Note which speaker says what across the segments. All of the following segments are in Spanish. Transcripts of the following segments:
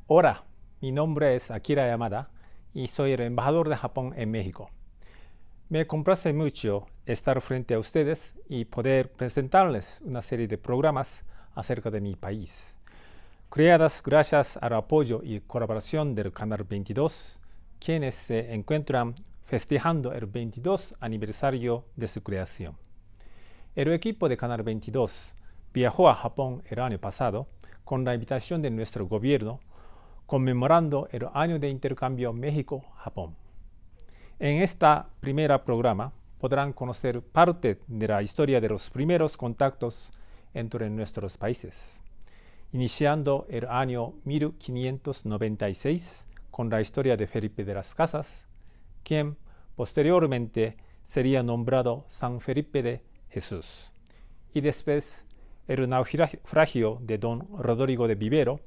Speaker 1: Hola, mi nombre es Akira Yamada y soy el embajador de Japón en México. Me complace mucho estar frente a ustedes y poder presentarles una serie de programas acerca de mi país, creadas gracias al apoyo y colaboración del Canal 22, quienes se encuentran festejando el 22 aniversario de su creación. El equipo de Canal 22 viajó a Japón el año pasado con la invitación de nuestro gobierno, conmemorando el año de intercambio México-Japón. En esta primera programa podrán conocer parte de la historia de los primeros contactos entre nuestros países, iniciando el año 1596 con la historia de Felipe de las Casas, quien posteriormente sería nombrado San Felipe de Jesús, y después el naufragio de don Rodrigo de Vivero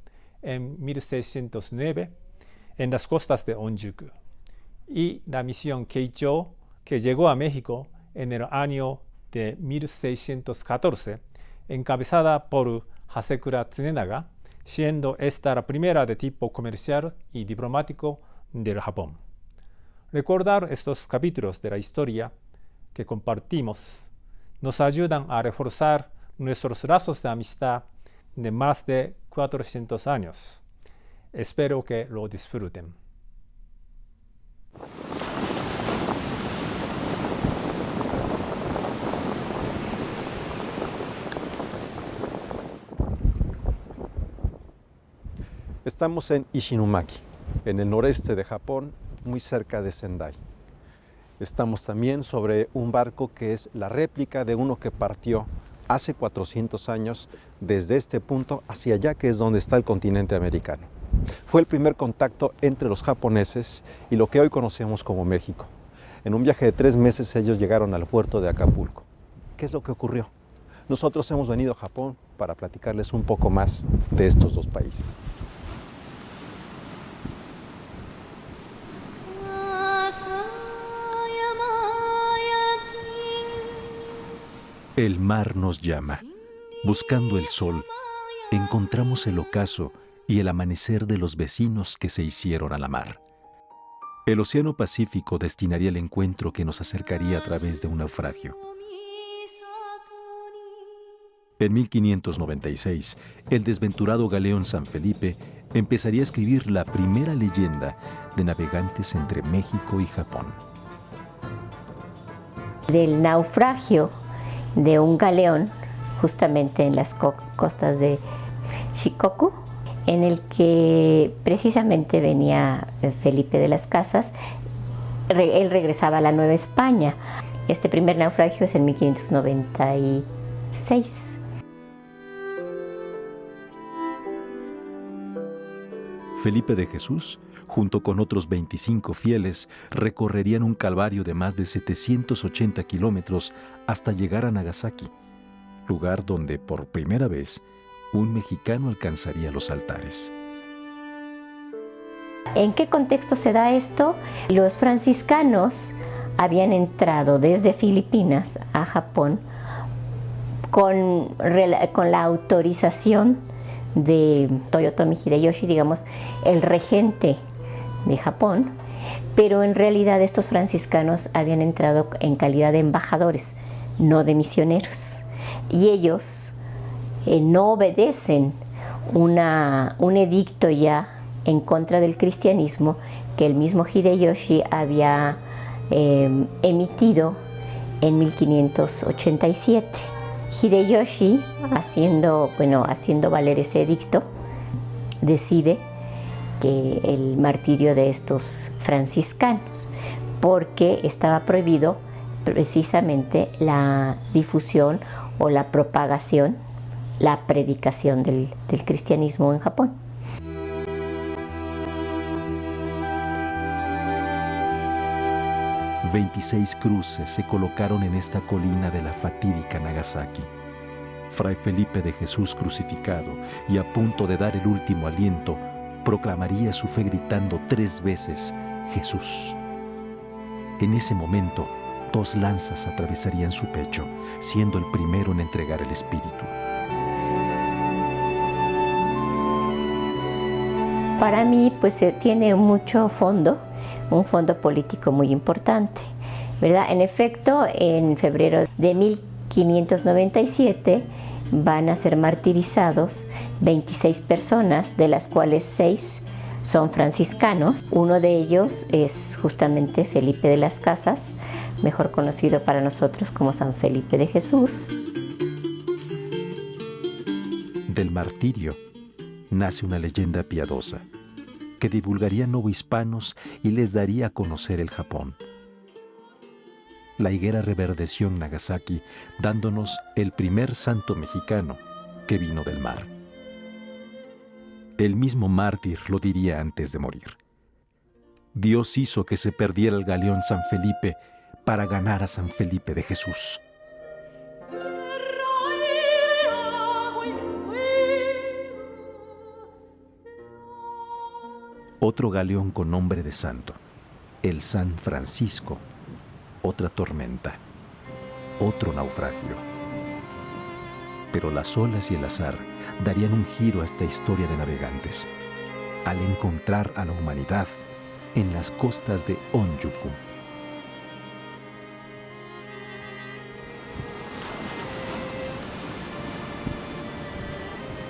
Speaker 1: en 1609 en las costas de Onjuku, y la misión Keicho, que llegó a México en el año de 1614, encabezada por Hasekura Tsunenaga, siendo esta la primera de tipo comercial y diplomático del Japón. Recordar estos capítulos de la historia que compartimos nos ayudan a reforzar nuestros lazos de amistad de más de 400 años. Espero que lo disfruten.
Speaker 2: Estamos en Ishinomaki, en el noreste de Japón, muy cerca de Sendai. Estamos también sobre un barco que es la réplica de uno que partió hace 400 años desde este punto hacia allá, que es donde está el continente americano. Fue el primer contacto entre los japoneses y lo que hoy conocemos como México. En un viaje de 3 meses ellos llegaron al puerto de Acapulco. ¿Qué es lo que ocurrió? Nosotros hemos venido a Japón para platicarles un poco más de estos dos países.
Speaker 3: El mar nos llama. Buscando el sol, encontramos el ocaso y el amanecer de los vecinos que se hicieron a la mar. El Océano Pacífico destinaría el encuentro que nos acercaría a través de un naufragio. En 1596, el desventurado galeón San Felipe empezaría a escribir la primera leyenda de navegantes entre México y Japón.
Speaker 4: Del naufragio de un galeón justamente en las costas de Shikoku, en el que precisamente venía Felipe de las Casas. Él regresaba a la Nueva España. Este primer naufragio es en 1596.
Speaker 3: Felipe de Jesús, junto con otros 25 fieles, recorrerían un calvario de más de 780 kilómetros hasta llegar a Nagasaki, lugar donde por primera vez un mexicano alcanzaría los altares.
Speaker 4: ¿En qué contexto se da esto? Los franciscanos habían entrado desde Filipinas a Japón con la autorización de Toyotomi Hideyoshi, digamos, el regente de Japón, pero en realidad estos franciscanos habían entrado en calidad de embajadores, no de misioneros, y ellos no obedecen un edicto ya en contra del cristianismo que el mismo Hideyoshi había emitido en 1587. Hideyoshi, haciendo valer ese edicto, decide que el martirio de estos franciscanos, porque estaba prohibido precisamente la difusión o la propagación, la predicación del cristianismo en Japón.
Speaker 3: «26 cruces se colocaron en esta colina de la fatídica Nagasaki. Fray Felipe de Jesús crucificado y a punto de dar el último aliento, proclamaría su fe gritando 3 veces, Jesús. En ese momento, 2 lanzas atravesarían su pecho, siendo el primero en entregar el espíritu.
Speaker 4: para mí pues tiene mucho fondo, un fondo político muy importante, ¿verdad? En efecto, en febrero de 1597 van a ser martirizados 26 personas, de las cuales 6 son franciscanos. Uno de ellos es justamente Felipe de las Casas, mejor conocido para nosotros como San Felipe de Jesús.
Speaker 3: Del martirio nace una leyenda piadosa que divulgaría novohispanos y les daría a conocer el Japón. La higuera reverdeció en Nagasaki, dándonos el primer santo mexicano que vino del mar. El mismo mártir lo diría antes de morir. Dios hizo que se perdiera el galeón San Felipe para ganar a San Felipe de Jesús. Otro galeón con nombre de santo, el San Francisco. Otra tormenta, otro naufragio. Pero las olas y el azar darían un giro a esta historia de navegantes, al encontrar a la humanidad en las costas de Onjuku.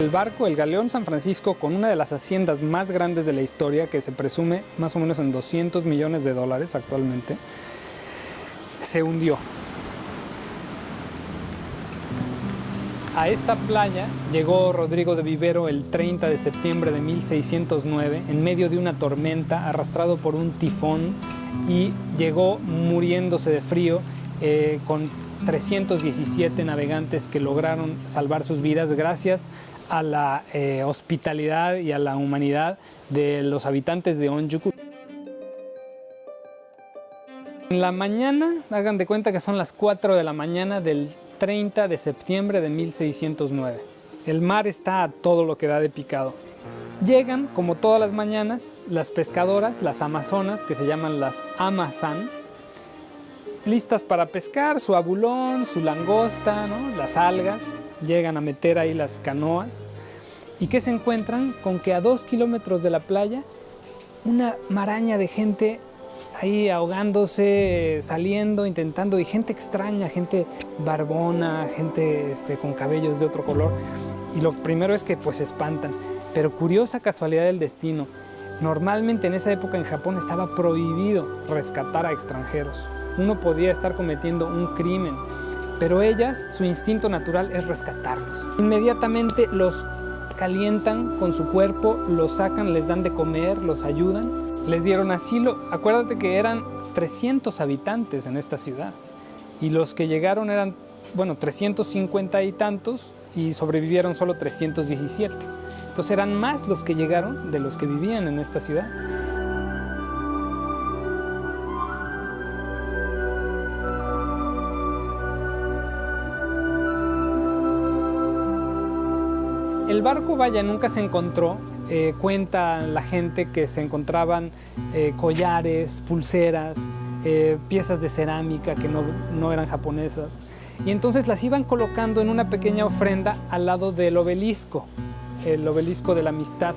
Speaker 5: El barco, el galeón San Francisco, con una de las haciendas más grandes de la historia, que se presume más o menos en $200 millones actualmente, se hundió. A esta playa llegó Rodrigo de Vivero el 30 de septiembre de 1609 en medio de una tormenta, arrastrado por un tifón, y llegó muriéndose de frío con 317 navegantes que lograron salvar sus vidas gracias a la hospitalidad y a la humanidad de los habitantes de Onjuku. En la mañana, hagan de cuenta que son las 4 de la mañana del 30 de septiembre de 1609. El mar está a todo lo que da de picado. Llegan, como todas las mañanas, las pescadoras, las amazonas, que se llaman las Amazán, listas para pescar su abulón, su langosta, ¿no? Las algas. Llegan a meter ahí las canoas. ¿Y qué se encuentran? Con que a 2 kilómetros de la playa, una maraña de gente ahí ahogándose, saliendo, intentando, y gente extraña, gente barbona, gente con cabellos de otro color. Y lo primero es que pues se espantan. Pero curiosa casualidad del destino, normalmente en esa época en Japón estaba prohibido rescatar a extranjeros. Uno podía estar cometiendo un crimen, pero ellas, su instinto natural es rescatarlos. Inmediatamente los calientan con su cuerpo, los sacan, les dan de comer, los ayudan. Les dieron asilo. Acuérdate que eran 300 habitantes en esta ciudad y los que llegaron eran, 350 y tantos, y sobrevivieron solo 317. Entonces eran más los que llegaron de los que vivían en esta ciudad. El barco, nunca se encontró. Cuenta la gente que se encontraban collares, pulseras, piezas de cerámica que no eran japonesas. Y entonces las iban colocando en una pequeña ofrenda al lado del obelisco, el obelisco de la amistad.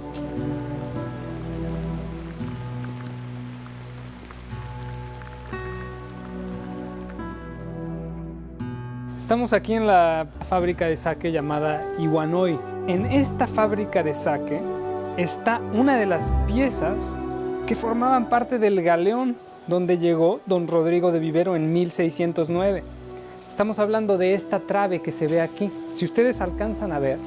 Speaker 5: Estamos aquí en la fábrica de sake llamada Iwanoi. En esta fábrica de sake está una de las piezas que formaban parte del galeón donde llegó don Rodrigo de Vivero en 1609. Estamos hablando de esta trave que se ve aquí. Si ustedes alcanzan a ver,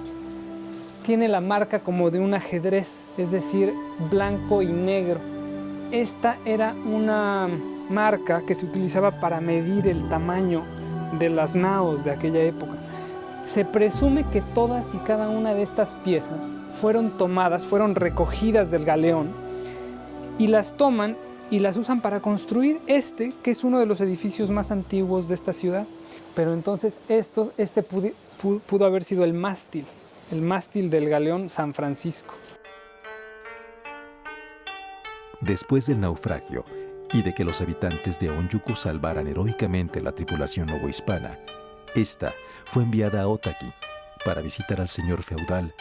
Speaker 5: tiene la marca como de un ajedrez, es decir, blanco y negro. Esta era una marca que se utilizaba para medir el tamaño de las naos de aquella época. Se presume que todas y cada una de estas piezas fueron tomadas, fueron recogidas del galeón, y las toman y las usan para construir que es uno de los edificios más antiguos de esta ciudad. Pero entonces este pudo haber sido el mástil del galeón San Francisco.
Speaker 3: Después del naufragio y de que los habitantes de Onjuku salvaran heroicamente la tripulación novohispana, esta fue enviada a Otaki para visitar al señor feudal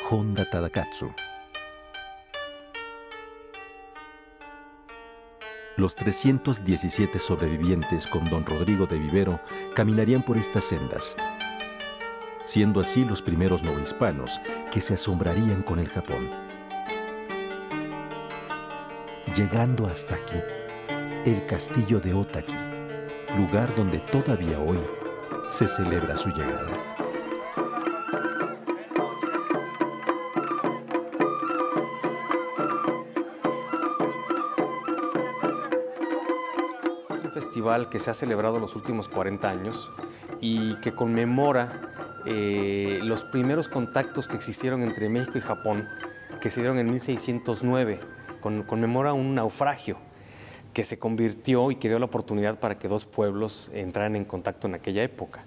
Speaker 3: Honda Tadakatsu. Los 317 sobrevivientes con don Rodrigo de Vivero caminarían por estas sendas, siendo así los primeros novohispanos que se asombrarían con el Japón. Llegando hasta aquí, el castillo de Otaki, lugar donde todavía hoy se celebra su llegada.
Speaker 6: Es un festival que se ha celebrado los últimos 40 años y que conmemora los primeros contactos que existieron entre México y Japón, que se dieron en 1609. Conmemora un naufragio que se convirtió y que dio la oportunidad para que dos pueblos entraran en contacto en aquella época.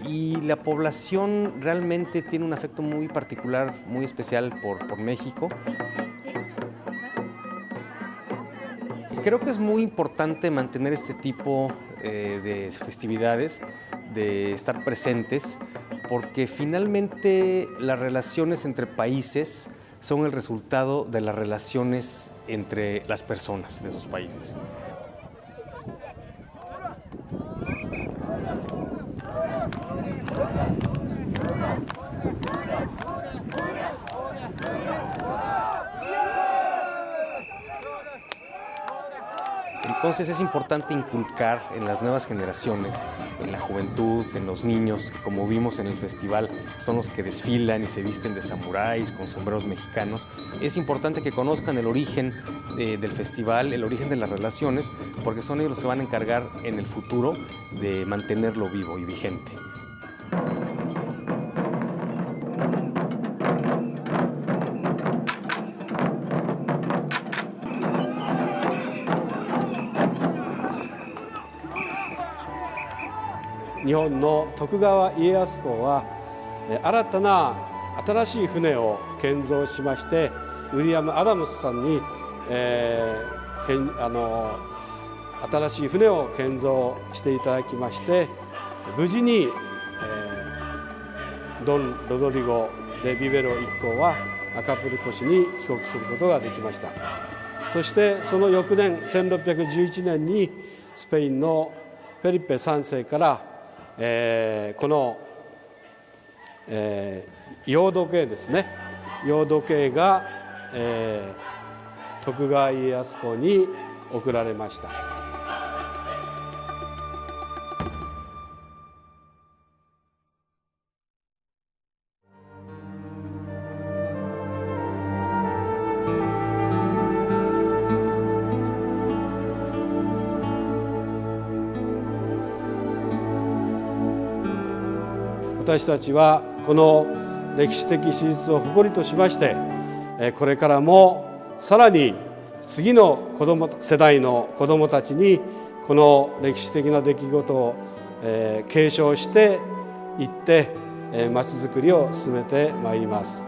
Speaker 6: Y la población realmente tiene un afecto muy particular, muy especial por México. Creo que es muy importante mantener este tipo de festividades, de estar presentes, porque finalmente las relaciones entre países son el resultado de las relaciones entre las personas de esos países. Entonces es importante inculcar en las nuevas generaciones, en la juventud, en los niños, que como vimos en el festival son los que desfilan y se visten de samuráis con sombreros mexicanos. Es importante que conozcan el origen del festival, el origen de las relaciones, porque son ellos los que se van a encargar en el futuro de mantenerlo vivo y vigente.
Speaker 7: Japónの徳川家康公は新たな新しい船を建造しまして、ウィリアム・アダムスさんに、新しい船を建造していただきまして、無事に、ドン・ロドリゴ・デ・ビベロ一行はアカプルコ市に帰国することができました。そしてその翌年1611年にスペインのフェリペ3世から、この、洋時計ですね、洋時計が、徳川家康公に贈られました。私たちはこの歴史的史実を誇りとしまして、これからもさらに次の世代の子どもたちにこの歴史的な出来事を継承していってまちづくりを進めてまいります。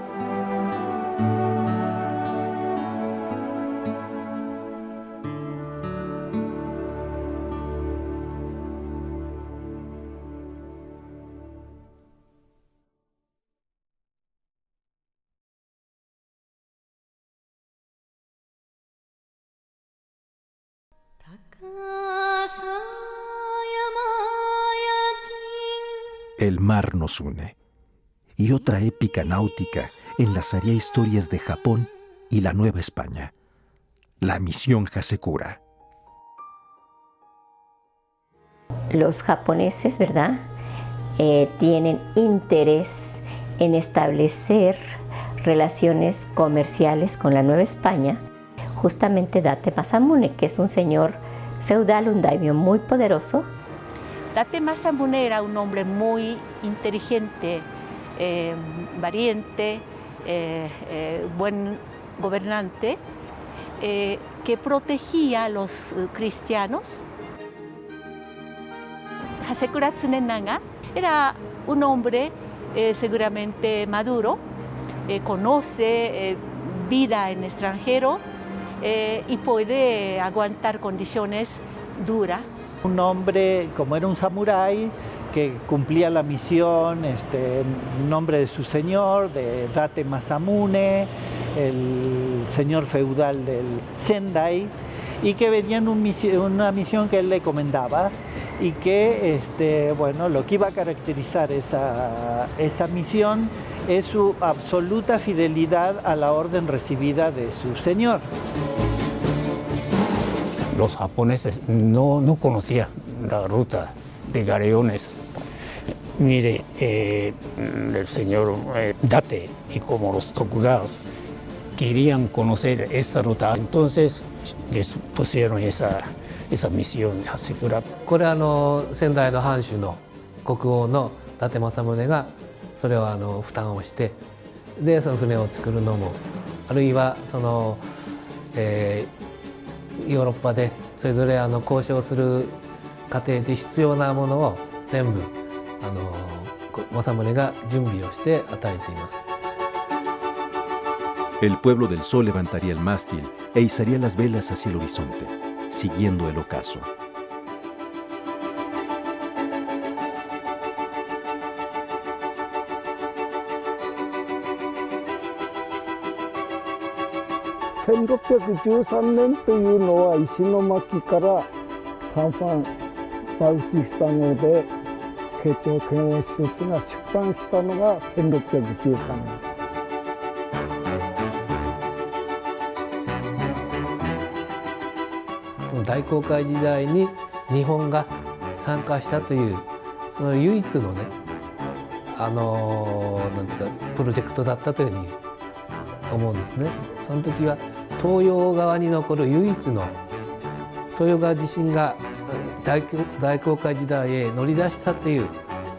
Speaker 3: El mar nos une, y otra épica náutica enlazaría historias de Japón y la Nueva España, la misión Hasekura.
Speaker 4: Los japoneses, ¿verdad?, tienen interés en establecer relaciones comerciales con la Nueva España. Justamente Date Masamune, que es un señor feudal, un daimyo muy poderoso.
Speaker 8: Date Masamune era un hombre muy inteligente, valiente, buen gobernante, que protegía a los cristianos. Hasekura Tsunenaga era un hombre seguramente maduro, conoce vida en extranjero y puede aguantar condiciones duras.
Speaker 9: Un hombre, como era un samurái, que cumplía la misión en nombre de su señor, de Date Masamune, el señor feudal del Sendai, y que venía en una misión que él le comendaba y que bueno, lo que iba a caracterizar esa misión es su absoluta fidelidad a la orden recibida de su señor.
Speaker 10: Los japoneses no conocían la ruta de galeones. Mire, el señor Date y como los Tokugawas querían conocer esta ruta, entonces les pusieron esa misión de asegurar.
Speaker 11: これは先代の藩主の国王の伊達政宗がそれを負担をしてでその船を作るのもあるいはヨーロッパでそれぞれ交渉する過程で必要なものを全部政宗が準備をして与えています。
Speaker 3: El pueblo del sol levantaría el mástil e izaría las velas hacia el horizonte, siguiendo el ocaso.
Speaker 12: En 1613年というのは石巻からサンファンバウティスタ号で慶長遣欧使節が出版したのが1613年。
Speaker 11: 大航海時代に日本が参加したというその唯一のねなんていうかプロジェクトだったというふうに思うんですね。その時は東洋側に残る唯一の東洋側自身が大航海時代へ乗り出したという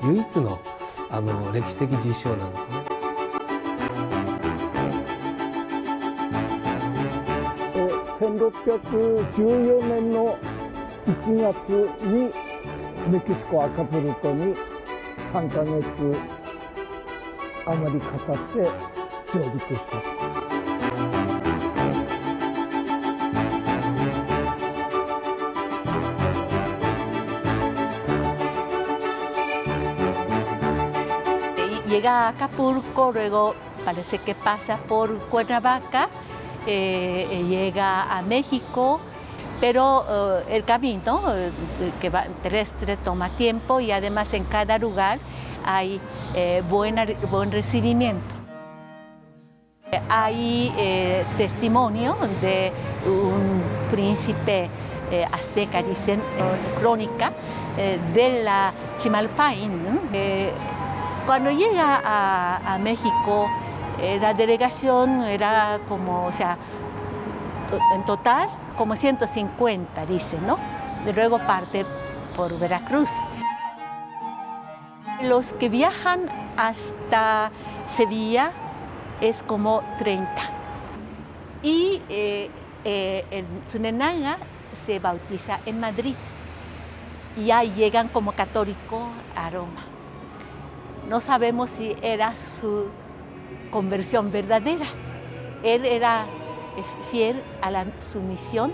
Speaker 11: 唯一の歴史的実証なんですね。
Speaker 12: 1614年の1月にメキシコアカプルトに3ヶ月余りかかって上陸した。
Speaker 8: Llega a Acapulco, luego parece que pasa por Cuernavaca, llega a México, pero el camino que va terrestre toma tiempo y además en cada lugar hay buen recibimiento. Hay testimonio de un príncipe azteca, dicen, crónica de la Chimalpain. Cuando llega a México, la delegación era como, o sea, en total como 150, dicen, ¿no? De luego parte por Veracruz. Los que viajan hasta Sevilla es como 30. Y el Tsunenanga se bautiza en Madrid. Y ahí llegan como católico a Roma. No sabemos si era su conversión verdadera. Él era fiel a su misión.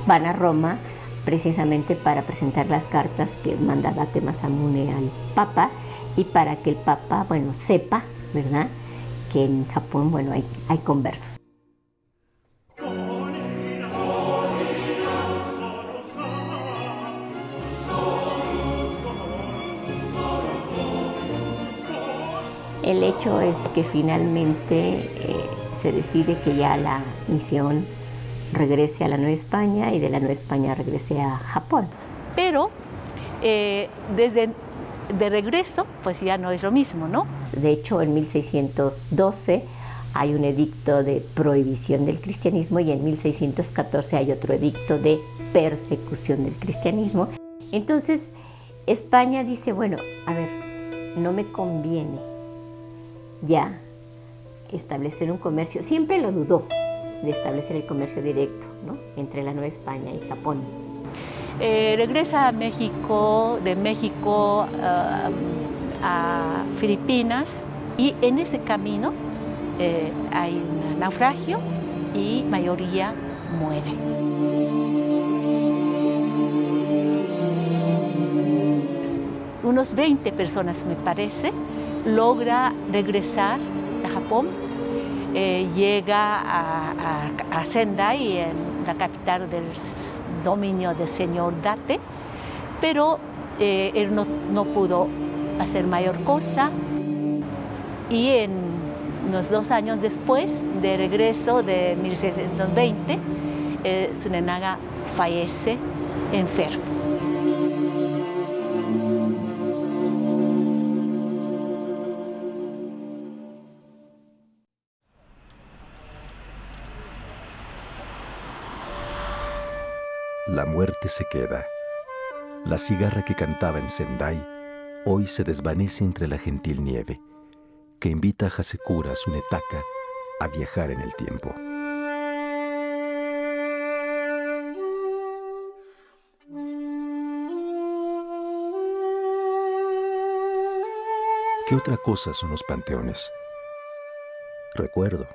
Speaker 4: Van a Roma precisamente para presentar las cartas que manda Date Masamune al Papa y para que el Papa, bueno, sepa, ¿verdad?, que en Japón, bueno, hay conversos. El hecho es que finalmente se decide que ya la misión regrese a la Nueva España y de la Nueva España regrese a Japón.
Speaker 8: Pero desde de regreso, pues ya no es lo mismo, ¿no?
Speaker 4: De hecho, en 1612 hay un edicto de prohibición del cristianismo y en 1614 hay otro edicto de persecución del cristianismo. Entonces, España dice, bueno, a ver, no me conviene ya establecer un comercio. Siempre lo dudó de establecer el comercio directo, ¿no?, entre la Nueva España y Japón.
Speaker 8: Regresa a México, de México a Filipinas y en ese camino hay un naufragio y mayoría muere. Unos 20 personas, me parece, logra regresar a Japón, llega a Sendai, en la capital del dominio del señor Date, pero él no pudo hacer mayor cosa, y en unos 2 años después de regreso de 1620, Tsunenaga fallece enfermo.
Speaker 3: La muerte se queda. La cigarra que cantaba en Sendai hoy se desvanece entre la gentil nieve, que invita a Hasekura Tsunetaka a viajar en el tiempo. ¿Qué otra cosa son los panteones? Recuerdo,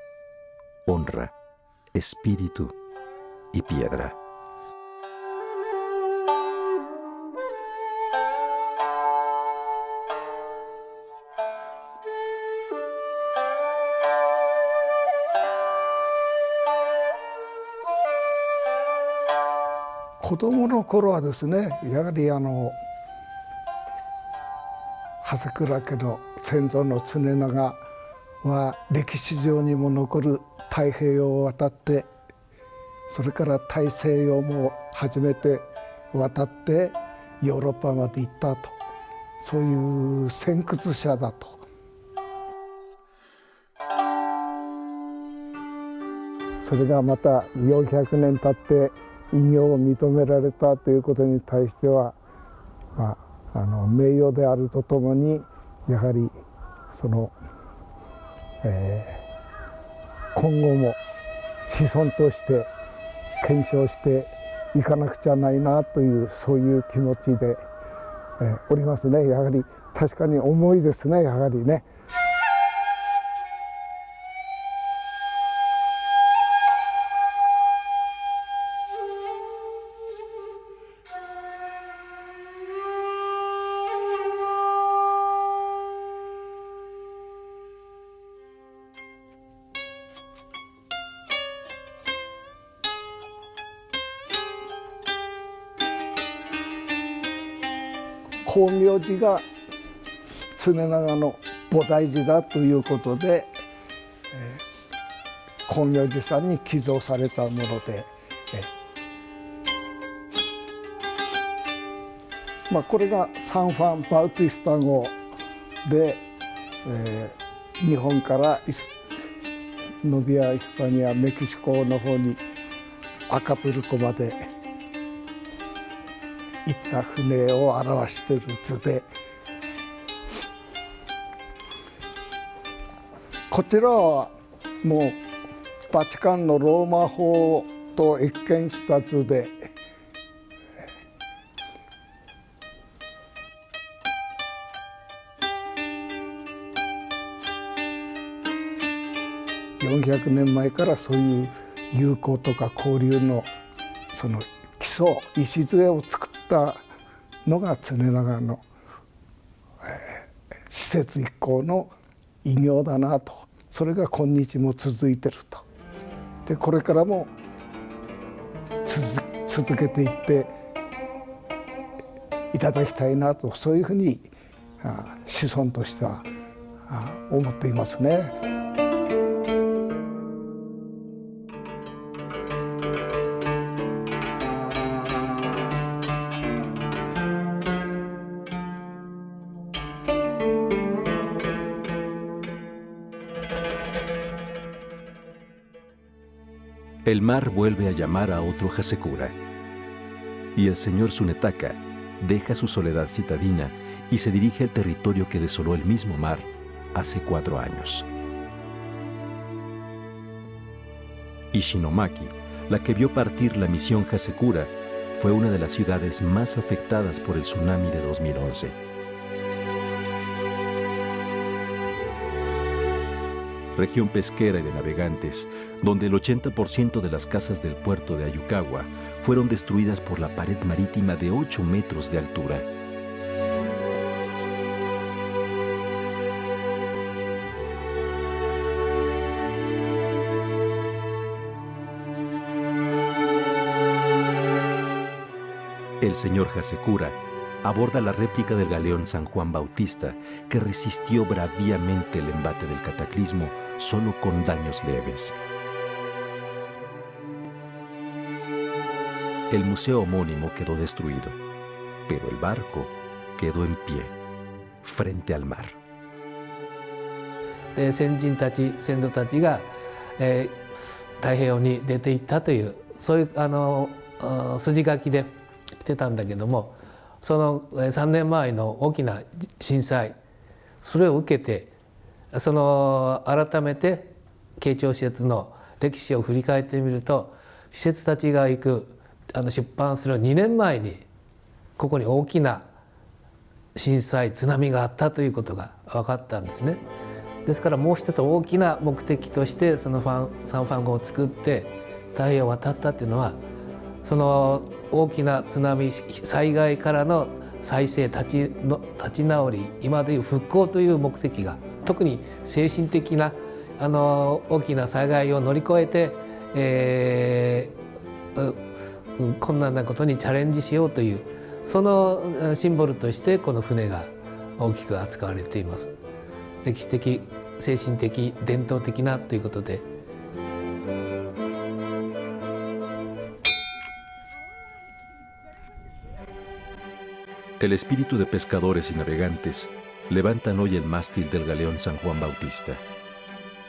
Speaker 3: honra, espíritu y piedra.
Speaker 12: 子供の頃はですね、やはり長谷倉家の先祖の常長は歴史上にも残る太平洋を渡って、それから大西洋も初めて渡ってヨーロッパまで行ったと、そういう先駆者だと。それがまた400年経って偉業を認められたということに対しては、名誉であるとともに、やはりその、今後も子孫として検証していかなくちゃないなという、そういう気持ちで、おりますね。やはり確かに重いですね、やはりね。光明寺が常長の菩提寺だということで、光明寺さんに寄贈されたもので、これがサンファン・バウティスタ号で、日本からノビア・イスパニア、メキシコの方にアカプルコまで行った船を表している図で、こちらはもうバチカンのローマ法と謁見した図で、400年前からそういう友好とか交流のその基礎、礎を作ったのが常長の、施設一行の偉業だなと。それが今日も続いてると。でこれからも続けていっていただきたいなと、そういうふうに子孫としては思っていますね。
Speaker 3: El mar vuelve a llamar a otro Hasekura, y el señor Tsunetaka deja su soledad citadina y se dirige al territorio que desoló el mismo mar hace 4 años. Ishinomaki, la que vio partir la misión Hasekura, fue una de las ciudades más afectadas por el tsunami de 2011. Región pesquera y de navegantes, donde el 80% de las casas del puerto de Ayukawa fueron destruidas por la pared marítima de 8 metros de altura. El señor Hasekura aborda la réplica del galeón San Juan Bautista, que resistió braviamente el embate del cataclismo solo con daños leves. El museo homónimo quedó destruido, pero el barco quedó en pie, frente al mar.
Speaker 11: 先人たち、先祖たちが、太平洋に出ていったという、そういう筋書きで来てたんだけども、その3年前の大きな震災、それを受けて、改めて慶長施設の歴史を振り返ってみると、施設たちが行く出版する2年前にここに大きな震災津波があったということが分かったんですね。ですからもう一つ大きな目的としてそのサンファン号を作って太平洋を渡ったっていうのは、その大きな津波災害からの再生立ち直り、今でいう復興という目的が、特に精神的な大きな災害を乗り越えて、困難なことにチャレンジしようという、そのシンボルとしてこの船が大きく扱われています。歴史的、精神的、伝統的なということで。
Speaker 3: El espíritu de pescadores y navegantes levantan hoy el mástil del galeón San Juan Bautista.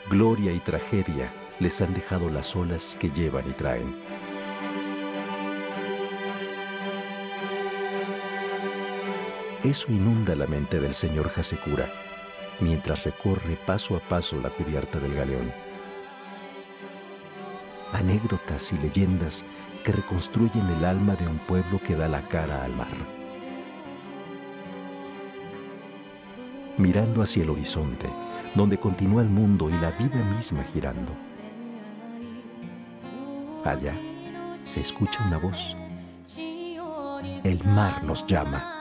Speaker 3: Gloria y tragedia les han dejado las olas que llevan y traen. Eso inunda la mente del señor Hasekura mientras recorre paso a paso la cubierta del galeón. Anécdotas y leyendas que reconstruyen el alma de un pueblo que da la cara al mar. Mirando hacia el horizonte, donde continúa el mundo y la vida misma girando. Allá se escucha una voz. El mar nos llama.